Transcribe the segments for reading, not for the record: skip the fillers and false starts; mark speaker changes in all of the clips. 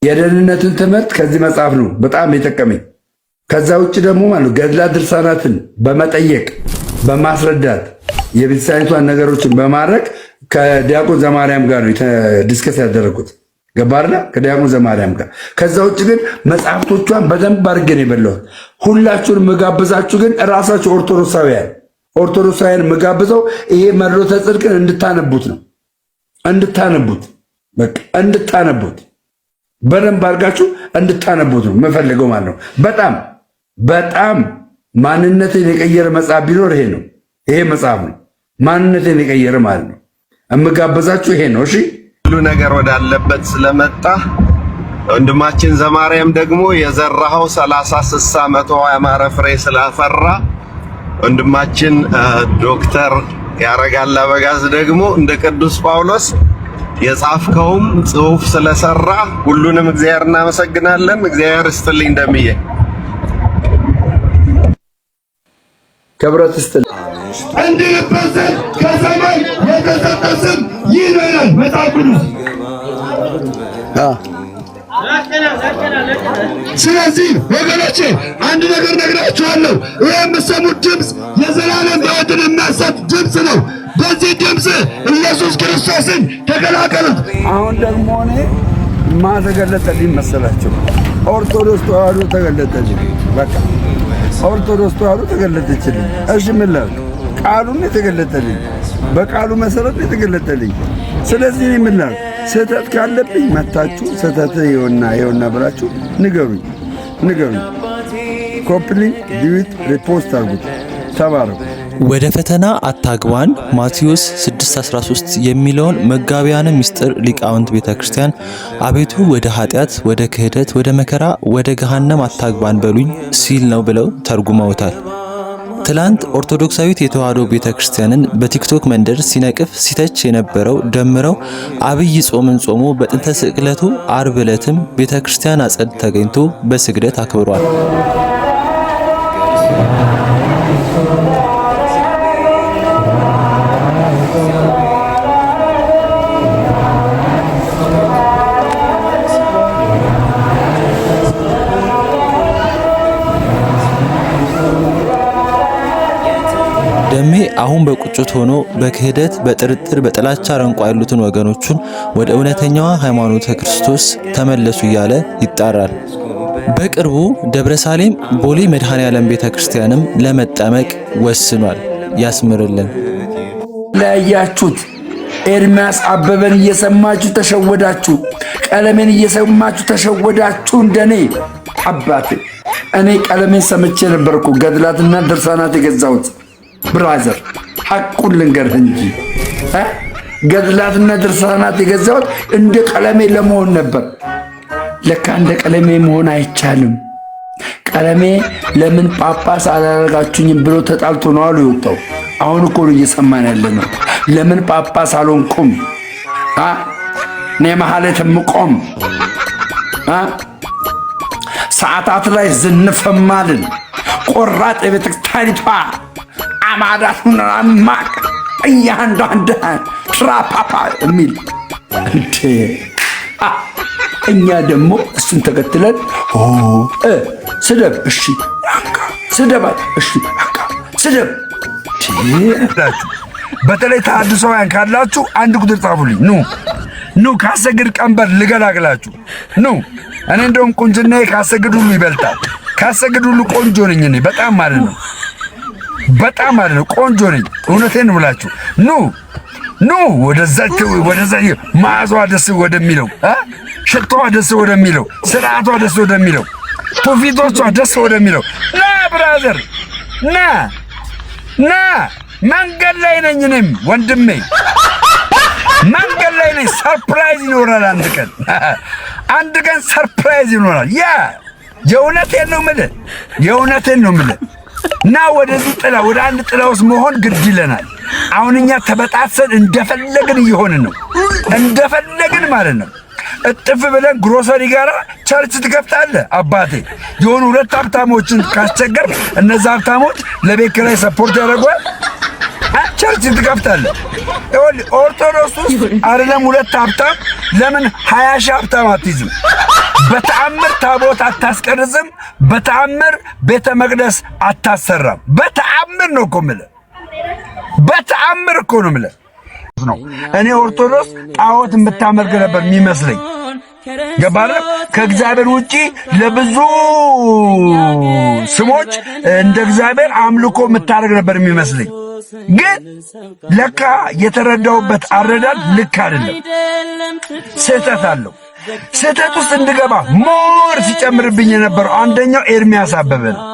Speaker 1: የደህንነትን ትምህርት ከዚህ መጽሐፍ ነው በጣም የጠቀመኝ። ከዛ ውጭ ደግሞ ማለት ገድላት ድርሳናትን በመጠየቅ በማስረዳት የቤተክርስቲያኒቷን ነገሮችን በማድረግ ከዲያቆን ዘማርያም ጋር ነው ዲስከስ ያደረኩት። ገባርና ከዲያቆን ዘማርያም ጋር። ከዛ ውጭ ግን መጽሐፍቶቿን በደንብ አድርጌ ነው የበላሁት። ሁላችሁን መጋብዛችሁ ግን ራሳችሁ ኦርቶዶክሳውያን መጋብዘው ይሄ መርዶተ ጽድቅን እንድታነቡት ነው። እንድታነቡት በቃ እንድታነቡት በደንብ አድርጋችሁ እንድታነቡት ነው የምፈልገው ማለት ነው። በጣም ማንነትን የቀየረ መጽሐፍ ቢኖር ይሄ ነው። ይሄ መጽሐፍ ነው ማንነትን የቀየረ ማለት ነው። እምጋበዛችሁ ይሄ ነው። እሺ
Speaker 2: ሁሉ ነገር ወዳለበት ስለመጣ ወንድማችን ዘማርያም ደግሞ የዘራኸው 30 60 100 ያማረ ፍሬ ስላፈራ ወንድማችን ዶክተር ያረጋል አበጋዝ ደግሞ እንደ ቅዱስ ጳውሎስ የጻፍከውም ጽሑፍ ስለሰራ ሁሉንም እግዚአብሔር እናመሰግናለን። እግዚአብሔር ይስጥልኝ እንደምዬ
Speaker 1: ክብረት ይስጥልኝ።
Speaker 3: እንድንበሰል ከሰማይ የተሰጠ ስም ይህ ነው ይላል መጽሐፍ ቅዱስ። ስለዚህ ወገኖቼ አንድ ነገር ነግራችኋለሁ። ይህ የምትሰሙት ድምፅ የዘላለም ሕይወትን የሚያሰጥ ድምፅ ነው። በዚህ ድምፅ ኢየሱስ ክርስቶስን ተቀላቀሉት።
Speaker 1: አሁን ደግሞ እኔ ተገለጠልኝ መሰላቸው። ኦርቶዶክስ ተዋህዶ ተገለጠልኝ። በቃ ኦርቶዶክስ ተዋህዶ ተገለጠችልኝ። እሺ ምን ላድርግ? ቃሉን የተገለጠልኝ በቃሉ መሰረት የተገለጠልኝ። ስለዚህ እኔ ምን ላድርግ? ስህተት ካለብኝ መታችሁ ስህተት ይኸውና ብላችሁ ንገሩኝ። ኮፕሊንግ ዲዊት ሪፖስት አድርጉት። ተባረኩ።
Speaker 4: ወደ ፈተና አታግባን ማቴዎስ 6:13 የሚለውን መጋቢያነ ምስጢር ሊቃውንት ቤተክርስቲያን አቤቱ ወደ ኃጢአት፣ ወደ ክህደት፣ ወደ መከራ፣ ወደ ገሃነም አታግባን በሉኝ ሲል ነው ብለው ተርጉመውታል። ትላንት ኦርቶዶክሳዊት የተዋሕዶ ቤተክርስቲያንን በቲክቶክ መንደር ሲነቅፍ ሲተች የነበረው ደምረው አብይ ጾምን ጾሞ በጥንተ ስቅለቱ ዓርብ ዕለትም ቤተክርስቲያን አጸድ ተገኝቶ በስግደት አክብሯል። ደሜ አሁን በቁጭት ሆኖ በክህደት በጥርጥር በጥላቻ አረንቋ ያሉትን ወገኖቹን ወደ እውነተኛዋ ሃይማኖተ ክርስቶስ ተመለሱ እያለ ይጣራል። በቅርቡ ደብረሳሌም ቦሌ መድኃኔዓለም ቤተክርስቲያንም ለመጠመቅ ወስኗል። ያስምርልን።
Speaker 1: ለያያችሁት ኤርሚያስ አበበን እየሰማችሁ ተሸወዳችሁ፣ ቀለሜን እየሰማችሁ ተሸወዳችሁ። እንደኔ አባቴ እኔ ቀለሜን ሰምቼ ነበርኩ ገድላትና ድርሳናት የገዛሁት። ብራዘር ሐቁን ልንገርህ እንጂ ገድላትና ድርሳናት የገዛሁት እንደ ቀለሜ ለመሆን ነበር። ለካ እንደ ቀለሜ መሆን አይቻልም። ቀለሜ ለምን ጳጳስ አላረጋችሁኝም ብሎ ተጣልቶ ነው አሉ የወጣው። አሁን እኮ ነው እየሰማን ያለነው። ለምን ጳጳስ አልሆንኩም? እኔ መሐሌት የምቆም ሰዓታት ላይ ዝንፈማልን ቆራጥ የቤተክርስቲያኒቷ አማዳቱን ማቅ እያንዳንዱ ትራፓፓ የሚል እንዴ! እኛ ደግሞ እሱን ተከትለን ስደብ፣ እሺ አንካ፣ ስደባት፣ እሺ አንካ፣ ስደብ። በተለይ ተሐድሶውያን ካላችሁ አንድ ቁጥር ጻፉልኝ። ኑ ካሰግድ ቀንበር ልገላግላችሁ። እኔ እንደውም ቁንጅናዬ ካሰግድ ሁሉ ይበልጣል። ካሰግድ ሁሉ ቆንጆ ነኝ እኔ በጣም ማለት ነው። ቆንጆ ነኝ። እውነቴን ነው ብላችሁ ኑ ወደዛ መዓዛዋ ደስ ወደሚለው ሽታዋ ደስ ወደሚለው ስርዓቷ ደስ ወደሚለው ትውፊቶቿ ደስ ወደሚለው ና ብራዘር ና መንገድ ላይ ነኝ። እኔም ወንድሜ መንገድ ላይ ነኝ። ሰርፕራይዝ ይኖራል። አንድ ቀን ሰርፕራይዝ ይኖራል። የእውነቴን ነው የምልህ እና ወደዚህ ጥላ ወደ አንድ ጥላ ውስጥ መሆን ግድ ይለናል። አሁን እኛ ተበጣሰን እንደፈለግን እየሆንን ነው። እንደፈለግን ማለት ነው። እጥፍ ብለን ግሮሰሪ ጋራ ቸርች ትከፍታለህ። አባቴ የሆኑ ሁለት ሀብታሞችን ካስቸገር እነዛ ሀብታሞች ለቤት ኪራይ ሰፖርት ያደርጓል። ቸርች ትከፍታለህ። ኦርቶዶክስ ውስጥ አይደለም ሁለት ሀብታም ለምን 20 ሺህ ሀብታም አትይዝም? በተአምር ታቦት አታስቀርጽም፣ በተአምር ቤተ መቅደስ አታሰራም። በተአምር ነው እኮ የምልህ፣ በተአምር እኮ ነው የምልህ። እኔ ኦርቶዶክስ ጣዖት የምታመልክ ነበር የሚመስለኝ። ገባህ? ከእግዚአብሔር ውጪ ለብዙ ስሞች እንደ እግዚአብሔር አምልኮ የምታደርግ ነበር የሚመስለኝ። ግን ለካ የተረዳውበት አረዳድ ልክ አይደለም፣ ስህተት አለው። ስህተት ውስጥ እንድገባ ሞር ሲጨምርብኝ የነበረው አንደኛው ኤርሚያስ አበበ ነው።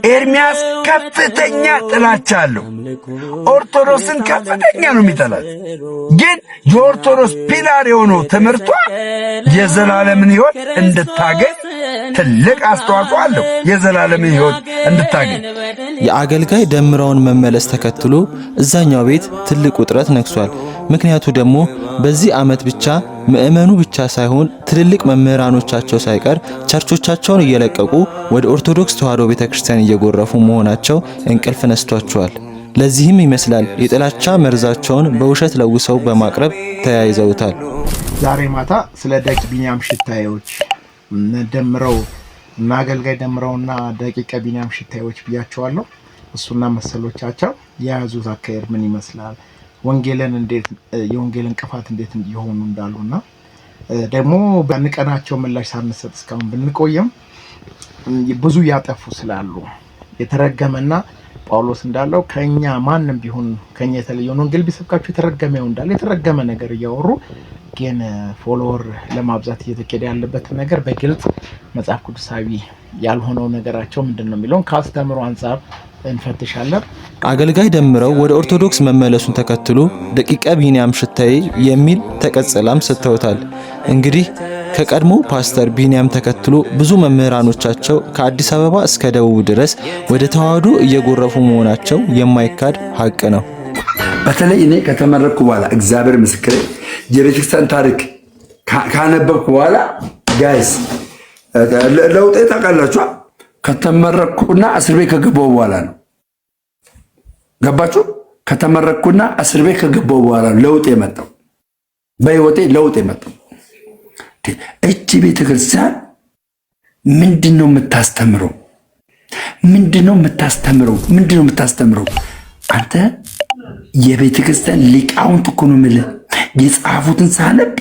Speaker 1: ኤርሚያስ ከፍተኛ ጥላቻ አለው። ኦርቶዶክስን ከፍተኛ ነው የሚጠላት። ግን የኦርቶዶክስ ፒላር የሆነው ትምህርቷ የዘላለምን ሕይወት እንድታገኝ ትልቅ አስተዋጽኦ አለው። የዘላለምን ሕይወት እንድታገኝ
Speaker 4: የአገልጋይ ደምረውን መመለስ ተከትሎ እዛኛው ቤት ትልቅ ውጥረት ነግሷል። ምክንያቱ ደግሞ በዚህ ዓመት ብቻ ምዕመኑ ብቻ ሳይሆን ትልልቅ መምህራኖቻቸው ሳይቀር ቸርቾቻቸውን እየለቀቁ ወደ ኦርቶዶክስ ተዋሕዶ ቤተክርስቲያን እየጎረፉ መሆናቸው እንቅልፍ ነስቷቸዋል። ለዚህም ይመስላል የጥላቻ መርዛቸውን በውሸት ለውሰው በማቅረብ ተያይዘውታል።
Speaker 5: ዛሬ ማታ ስለ ደቂቀ ቢንያም ሽታዮች ደምረው እና አገልጋይ ደምረውና ደቂቀ ቢንያም ሽታዮች ብያቸዋለሁ። እሱና መሰሎቻቸው የያዙት አካሄድ ምን ይመስላል፣ ወንጌልን እንዴት የወንጌል እንቅፋት እንዴት እየሆኑ እንዳሉና ደግሞ በንቀናቸው ምላሽ ሳንሰጥ እስካሁን ብንቆየም ብዙ ያጠፉ ስላሉ የተረገመና ጳውሎስ እንዳለው ከኛ ማንም ቢሆን ከኛ የተለየውን ወንጌል ቢሰብካችሁ የተረገመው እንዳለ የተረገመ ነገር እያወሩ ግን ፎሎወር ለማብዛት እየተከደ ያለበት ነገር በግልጽ መጽሐፍ ቅዱሳዊ ያልሆነው ነገራቸው ምንድነው የሚለውን ካስተምሩ አንፃር እንፈትሻለን።
Speaker 4: አገልጋይ ደምረው ወደ ኦርቶዶክስ መመለሱን ተከትሎ ደቂቀ ቢንያም ሽታዬ የሚል ተቀጽላም ሰጥተውታል። እንግዲህ ከቀድሞ ፓስተር ቢንያም ተከትሎ ብዙ መምህራኖቻቸው ከአዲስ አበባ እስከ ደቡብ ድረስ ወደ ተዋሕዶ እየጎረፉ መሆናቸው የማይካድ ሀቅ ነው።
Speaker 1: በተለይ እኔ ከተመረቅኩ በኋላ እግዚአብሔር ምስክሬ የቤተክርስቲያን ታሪክ ካነበብኩ በኋላ ጋይስ ለውጤ ታውቃላችሁ። ከተመረቅኩና እስር ቤት ከገባሁ በኋላ ነው። ገባችሁ? ከተመረቅኩና እስር ቤት ከገባሁ በኋላ ለውጥ የመጣው በህይወቴ ለውጥ የመጣው። እቺ ቤተክርስቲያን ምንድነው የምታስተምረው? ምንድነው የምታስተምረው? አንተ የቤተክርስቲያን ሊቃውንት እኮ ነው የምልህ። የጻፉትን ሳነብ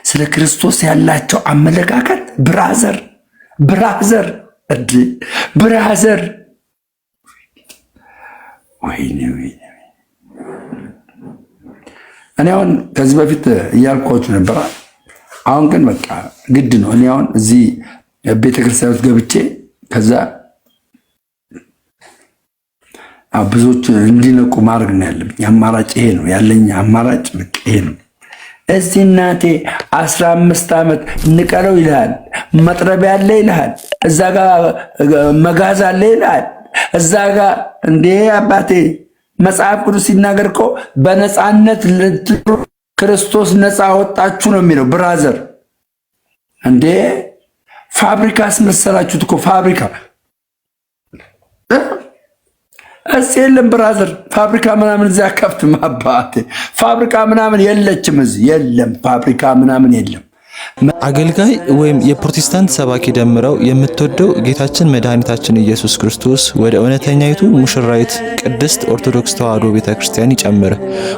Speaker 1: ስለ ክርስቶስ ያላቸው አመለካከት ብራዘር ወይኔ እኔ አሁን ከዚህ በፊት እያልኳችሁ ነበር። አሁን ግን በቃ ግድ ነው። እኔ አሁን እዚህ ቤተክርስቲያን ውስጥ ገብቼ ከዛ ብዙዎች እንዲነቁ ማድረግ ነው ያለብኝ። አማራጭ ይሄ ነው ያለኝ አማራጭ በቃ ይሄ ነው። እዚህ እናቴ 15 ዓመት ንቀለው ይልሃል፣ መጥረቢያ አለ ይልሃል፣ እዛ ጋር መጋዝ አለ ይልሃል፣ እዛ ጋር እንዴ አባቴ መጽሐፍ ቅዱስ ሲናገር እኮ በነፃነት ክርስቶስ ነፃ አወጣችሁ ነው የሚለው። ብራዘር እንዴ ፋብሪካስ መሰላችሁት እኮ ፋብሪካ እዚህ የለም ብራዘር። ፋብሪካ ምናምን እዚያ ከፍትም አባቴ ፋብሪካ ምናምን የለችም፣ እዚህ የለም ፋብሪካ ምናምን የለም።
Speaker 4: አገልጋይ ወይም የፕሮቴስታንት ሰባኪ ደምረው የምትወደው ጌታችን መድኃኒታችን ኢየሱስ ክርስቶስ ወደ እውነተኛይቱ ሙሽራይት ቅድስት ኦርቶዶክስ ተዋሕዶ ቤተክርስቲያን ይጨምር።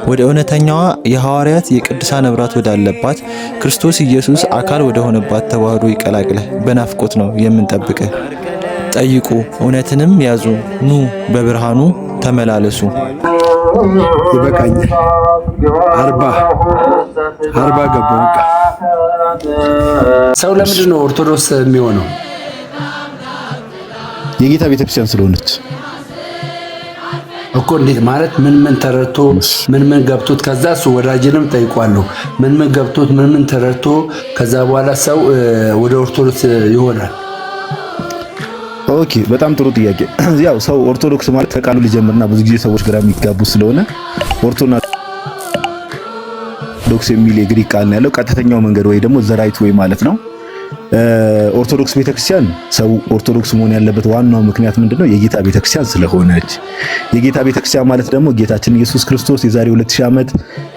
Speaker 4: ወደ እውነተኛዋ የሐዋርያት የቅዱሳን ነብራት ወዳለባት ክርስቶስ ኢየሱስ አካል ወደ ሆነባት ተዋሕዶ ይቀላቅልህ። በናፍቆት ነው የምንጠብቅህ። ጠይቁ እውነትንም ያዙ፣ ኑ በብርሃኑ ተመላለሱ።
Speaker 1: ይበቃኛል። 40 ገባሁ። ሰው ለምንድን ነው ኦርቶዶክስ የሚሆነው?
Speaker 6: የጌታ ቤተክርስቲያን ስለሆነች
Speaker 1: እኮ። እንዴት ማለት ምን ተረድቶ ምን ገብቶት ከዛ እሱ ወዳጅንም ጠይቋለሁ ምን ገብቶት ምን ተረድቶ ከዛ በኋላ ሰው ወደ ኦርቶዶክስ ይሆናል?
Speaker 6: ኦኬ፣ በጣም ጥሩ ጥያቄ። ያው ሰው ኦርቶዶክስ ማለት ከቃሉ ሊጀምርና ብዙ ጊዜ ሰዎች ግራ የሚጋቡ ስለሆነ ኦርቶዶክስ የሚል የግሪክ ቃል ነው ያለው። ቀጥተኛው መንገድ ወይ ደግሞ ዘራይት ወይ ማለት ነው። ኦርቶዶክስ ቤተክርስቲያን ሰው ኦርቶዶክስ መሆን ያለበት ዋናው ምክንያት ምንድነው? የጌታ ቤተክርስቲያን ስለሆነች። የጌታ ቤተክርስቲያን ማለት ደግሞ ጌታችን ኢየሱስ ክርስቶስ የዛሬ 2000 ዓመት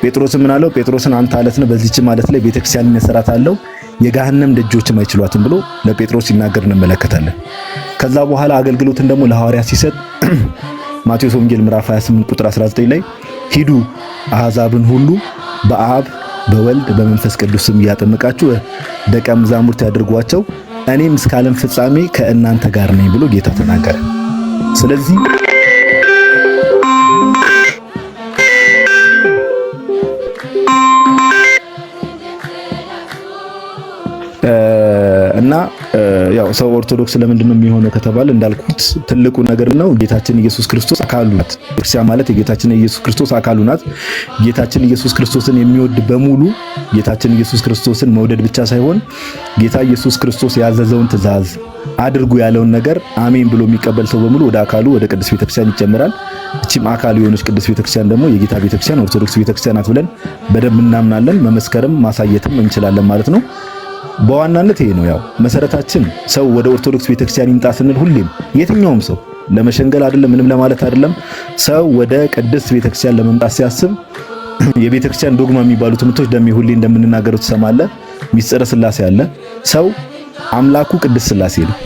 Speaker 6: ጴጥሮስን ምን አለው? ጴጥሮስን አንተ አለት ነህ፣ በዚህች ማለት ላይ ቤተክርስቲያንን እሰራታለሁ፣ የገሃነም ደጆችም አይችሏትም ብሎ ለጴጥሮስ ሲናገር እንመለከታለን። ከዛ በኋላ አገልግሎትን ደግሞ ለሐዋርያት ሲሰጥ ማቴዎስ ወንጌል ምዕራፍ 28 ቁጥር 19 ላይ ሂዱ አሕዛብን ሁሉ በአብ በወልድ በመንፈስ ቅዱስ ስም እያጠመቃችሁ ደቀ መዛሙርት ያድርጓቸው እኔም እስከ ዓለም ፍጻሜ ከእናንተ ጋር ነኝ ብሎ ጌታ ተናገረ። ስለዚህ እና ያው ሰው ኦርቶዶክስ ለምንድን ነው የሚሆነው ከተባለ እንዳልኩት ትልቁ ነገር ነው ጌታችን ኢየሱስ ክርስቶስ አካሉ ናት። ክርስቲያን ማለት የጌታችን ኢየሱስ ክርስቶስ አካሉ ናት። ጌታችን ኢየሱስ ክርስቶስን የሚወድ በሙሉ ጌታችን ኢየሱስ ክርስቶስን መውደድ ብቻ ሳይሆን ጌታ ኢየሱስ ክርስቶስ ያዘዘውን ትእዛዝ አድርጉ ያለውን ነገር አሜን ብሎ የሚቀበል ሰው በሙሉ ወደ አካሉ ወደ ቅድስት ቤተክርስቲያን ይጨመራል። እቺም አካሉ የሆነች ቅድስት ቤተክርስቲያን ደግሞ የጌታ ቤተክርስቲያን ኦርቶዶክስ ቤተክርስቲያን ናት ብለን በደንብ እናምናለን። መመስከርም ማሳየትም እንችላለን ማለት ነው። በዋናነት ይሄ ነው ያው መሰረታችን። ሰው ወደ ኦርቶዶክስ ቤተክርስቲያን ይምጣ ስንል ሁሌም የትኛውም ሰው ለመሸንገል አይደለም፣ ምንም ለማለት አይደለም። ሰው ወደ ቅድስት ቤተክርስቲያን ለመምጣት ሲያስብ የቤተክርስቲያን ዶግማ የሚባሉ ትምህርቶች ደሜ ሁሌ እንደምንናገረው ትሰማለህ። ሚስጥረ ሥላሴ አለ። ሰው አምላኩ ቅድስት ሥላሴ ነው።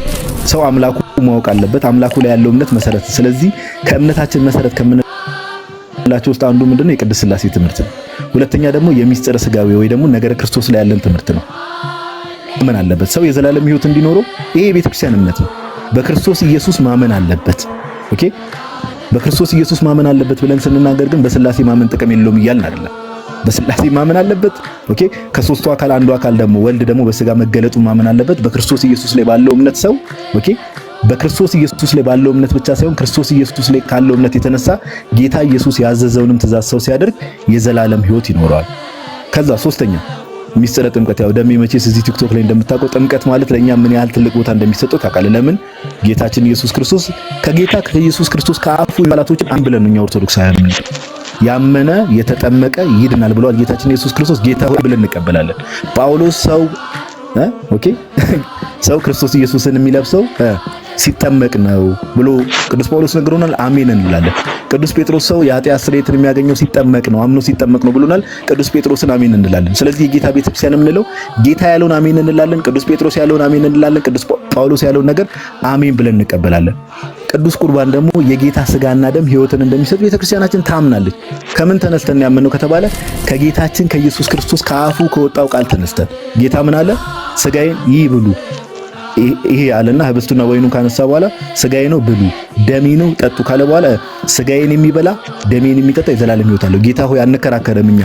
Speaker 6: ሰው አምላኩ ማወቅ አለበት፣ አምላኩ ላይ ያለው እምነት መሰረት። ስለዚህ ከእምነታችን መሰረት ከምንላቸው ውስጥ አንዱ ምንድነው? የቅድስት ሥላሴ ትምህርት ነው። ሁለተኛ ደግሞ የሚስጥረ ሥጋዌ ወይ ደግሞ ነገረ ክርስቶስ ላይ ያለን ትምህርት ነው። ማመን አለበት ሰው የዘላለም ሕይወት እንዲኖረው። ይሄ የቤተክርስቲያን እምነት ነው። በክርስቶስ ኢየሱስ ማመን አለበት። ኦኬ፣ በክርስቶስ ኢየሱስ ማመን አለበት ብለን ስንናገር ግን በሥላሴ ማመን ጥቅም የለውም እያልን አይደለም። በሥላሴ ማመን አለበት። ኦኬ፣ ከሶስቱ አካል አንዱ አካል ደግሞ ወልድ ደግሞ በሥጋ መገለጡ ማመን አለበት። በክርስቶስ ኢየሱስ ላይ ባለው እምነት ሰው ኦኬ፣ በክርስቶስ ኢየሱስ ላይ ባለው እምነት ብቻ ሳይሆን ክርስቶስ ኢየሱስ ላይ ካለው እምነት የተነሳ ጌታ ኢየሱስ ያዘዘውንም ትእዛዝ ሰው ሲያደርግ የዘላለም ሕይወት ይኖረዋል። ከዛ ሶስተኛ ሚስጥረ ጥምቀት። ያው ደሜ መቼስ እዚህ ቲክቶክ ላይ እንደምታውቀው ጥምቀት ማለት ለኛ ምን ያህል ትልቅ ቦታ እንደሚሰጠው ታውቃለህ። ለምን? ጌታችን ኢየሱስ ክርስቶስ ከጌታ ከኢየሱስ ክርስቶስ ከአፉ ቃላቶች አንድ ብለን ነው እኛ ኦርቶዶክሳውያን ያመነ የተጠመቀ ይድናል ብሏል ጌታችን ኢየሱስ ክርስቶስ። ጌታ ሆይ ብለን እንቀበላለን። ጳውሎስ ሰው ኦኬ ሰው ክርስቶስ ኢየሱስን የሚለብሰው ሲጠመቅ ነው ብሎ ቅዱስ ጳውሎስ ነግሮናል። አሜን እንላለን። ቅዱስ ጴጥሮስ ሰው የኃጢአት ስርየትን የሚያገኘው ሲጠመቅ ነው፣ አምኖ ሲጠመቅ ነው ብሎናል። ቅዱስ ጴጥሮስን አሜን እንላለን። ስለዚህ የጌታ ቤተክርስቲያን የምንለው ጌታ ያለውን አሜን እንላለን፣ ቅዱስ ጴጥሮስ ያለውን አሜን እንላለን፣ ቅዱስ ጳውሎስ ያለውን ነገር አሜን ብለን እንቀበላለን። ቅዱስ ቁርባን ደግሞ የጌታ ስጋና ደም ሕይወትን እንደሚሰጥ ቤተክርስቲያናችን ታምናለች። ከምን ተነስተን ያመነው ከተባለ ከጌታችን ከኢየሱስ ክርስቶስ ከአፉ ከወጣው ቃል ተነስተን ጌታ ምን አለ? ስጋዬን ይብሉ ይሄ አለና ህብስቱና ወይኑን ካነሳ በኋላ ስጋዬ ነው ብሉ፣ ደሜ ነው ጠጡ ካለ በኋላ ስጋዬን የሚበላ ደሜን የሚጠጣ የዘላለም ሕይወት አለው። ጌታ ሆይ አንከራከረም፣ እኛ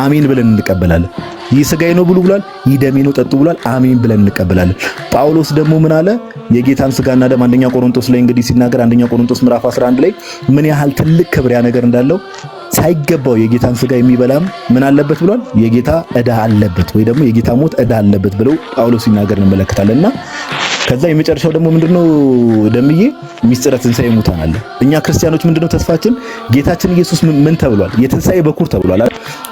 Speaker 6: አሜን ብለን እንቀበላለን። ይህ ስጋዬ ነው ብሉ ብሏል፣ ይህ ደሜ ነው ጠጡ ብሏል፣ አሜን ብለን እንቀበላለን። ጳውሎስ ደግሞ ምን አለ? የጌታን ስጋና ደም አንደኛ ቆሮንቶስ ላይ እንግዲህ ሲናገር አንደኛ ቆሮንቶስ ምዕራፍ 11 ላይ ምን ያህል ትልቅ ክብር ያ ነገር እንዳለው ሳይገባው የጌታን ስጋ የሚበላም ምን አለበት ብሏል? የጌታ ዕዳ አለበት ወይ ደግሞ የጌታ ሞት ዕዳ አለበት ብለው ጳውሎስ ሲናገር እንመለከታለንና ከዛ የመጨረሻው ደግሞ ምንድነው ደምዬ ሚስጥረ ትንሣኤ ሙታን አለ። እኛ ክርስቲያኖች ምንድነው ተስፋችን? ጌታችን ኢየሱስ ምን ተብሏል? የትንሣኤ በኩር ተብሏል።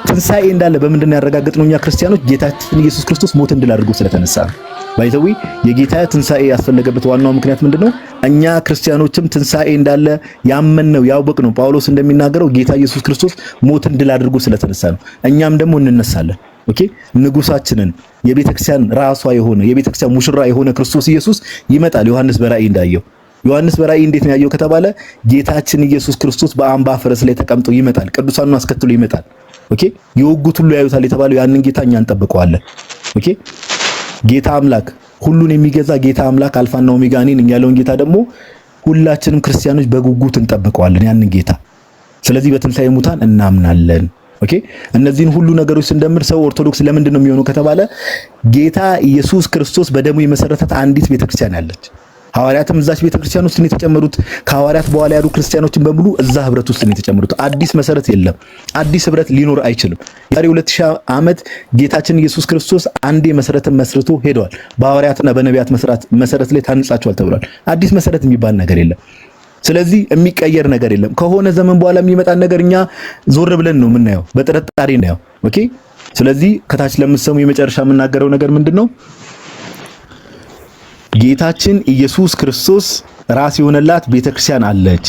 Speaker 6: ትንሣኤ እንዳለ በምንድነው ያረጋግጥነው? እኛ ክርስቲያኖች ጌታችን ኢየሱስ ክርስቶስ ሞትን ድል አድርጎ ስለተነሳ ነው። ባይዘዊ የጌታ ትንሣኤ ያስፈለገበት ዋናው ምክንያት ምንድነው? እኛ ክርስቲያኖችም ትንሣኤ እንዳለ ያመንነው ያወቅነው ጳውሎስ እንደሚናገረው ጌታ ኢየሱስ ክርስቶስ ሞትን ድል አድርጎ ስለተነሳ ነው። እኛም ደግሞ እንነሳለን። ኦኬ፣ ንጉሳችንን የቤተክርስቲያን ራሷ የሆነ የቤተክርስቲያን ሙሽራ የሆነ ክርስቶስ ኢየሱስ ይመጣል። ዮሐንስ በራእይ እንዳየው ዮሐንስ በራእይ እንዴት ነው ያየው ከተባለ ጌታችን ኢየሱስ ክርስቶስ በአምባ ፈረስ ላይ ተቀምጦ ይመጣል። ቅዱሳኑን አስከትሎ ይመጣል። ኦኬ፣ የወጉት ሁሉ ያዩታል የተባለው ያንን ጌታ እኛ እንጠብቀዋለን። ኦኬ፣ ጌታ አምላክ ሁሉን የሚገዛ ጌታ አምላክ አልፋና ኦሜጋ ነኝ ያለውን ጌታ ደግሞ ሁላችንም ክርስቲያኖች በጉጉት እንጠብቀዋለን ያንን ጌታ። ስለዚህ በትንሣኤ ሙታን እናምናለን። ኦኬ፣ እነዚህን ሁሉ ነገሮች ስንደምር ሰው ኦርቶዶክስ ለምንድን ነው የሚሆነው ከተባለ ጌታ ኢየሱስ ክርስቶስ በደሙ የመሰረታት አንዲት ቤተክርስቲያን አለች። ሐዋርያትም እዛች ቤተክርስቲያን ውስጥ ነው የተጨመሩት። ከሐዋርያት በኋላ ያሉ ክርስቲያኖችን በሙሉ እዛ ህብረት ውስጥ ነው የተጨመሩት። አዲስ መሰረት የለም። አዲስ ህብረት ሊኖር አይችልም። ዛሬ 2000 ዓመት ጌታችን ኢየሱስ ክርስቶስ አንዴ መሰረትን መስርቶ ሄደዋል። በሐዋርያትና በነቢያት መሰረት ላይ ታንጻቸዋል ተብሏል። አዲስ መሰረት የሚባል ነገር የለም። ስለዚህ የሚቀየር ነገር የለም። ከሆነ ዘመን በኋላ የሚመጣ ነገር እኛ ዞር ብለን ነው የምናየው፣ በጥርጣሬ ነው። ኦኬ፣ ስለዚህ ከታች ለምትሰሙ የመጨረሻ የምናገረው ነገር ምንድነው? ጌታችን ኢየሱስ ክርስቶስ ራስ የሆነላት ቤተክርስቲያን አለች።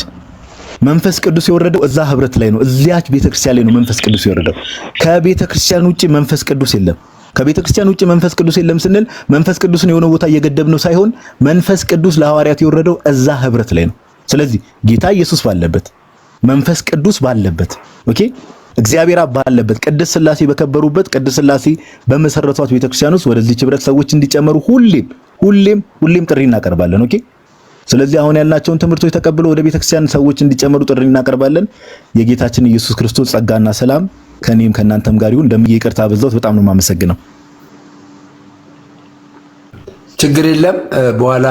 Speaker 6: መንፈስ ቅዱስ የወረደው እዛ ህብረት ላይ ነው። እዚያች ቤተክርስቲያን ላይ ነው መንፈስ ቅዱስ የወረደው። ከቤተክርስቲያን ውጪ መንፈስ ቅዱስ የለም። ከቤተክርስቲያን ውጭ መንፈስ ቅዱስ የለም ስንል መንፈስ ቅዱስን የሆነ ቦታ እየገደብነው ሳይሆን መንፈስ ቅዱስ ለሐዋርያት የወረደው እዛ ህብረት ላይ ነው። ስለዚህ ጌታ ኢየሱስ ባለበት፣ መንፈስ ቅዱስ ባለበት፣ ኦኬ እግዚአብሔር አብ ባለበት፣ ቅድስት ሥላሴ በከበሩበት፣ ቅድስት ሥላሴ በመሰረቷት ቤተክርስቲያን ውስጥ ወደዚህ ህብረት ሰዎች እንዲጨመሩ ሁሌም ጥሪ እናቀርባለን። ኦኬ ስለዚህ አሁን ያልናቸውን ትምህርቶች ተቀብለው ወደ ቤተክርስቲያን ሰዎች እንዲጨመሩ ጥሪ እናቀርባለን። የጌታችን ኢየሱስ ክርስቶስ ጸጋና ሰላም ከኔም ከናንተም ጋር ይሁን። እንደምን ይቅርታ በዛውት በጣም ነው የማመሰግነው።
Speaker 1: ችግር የለም በኋላ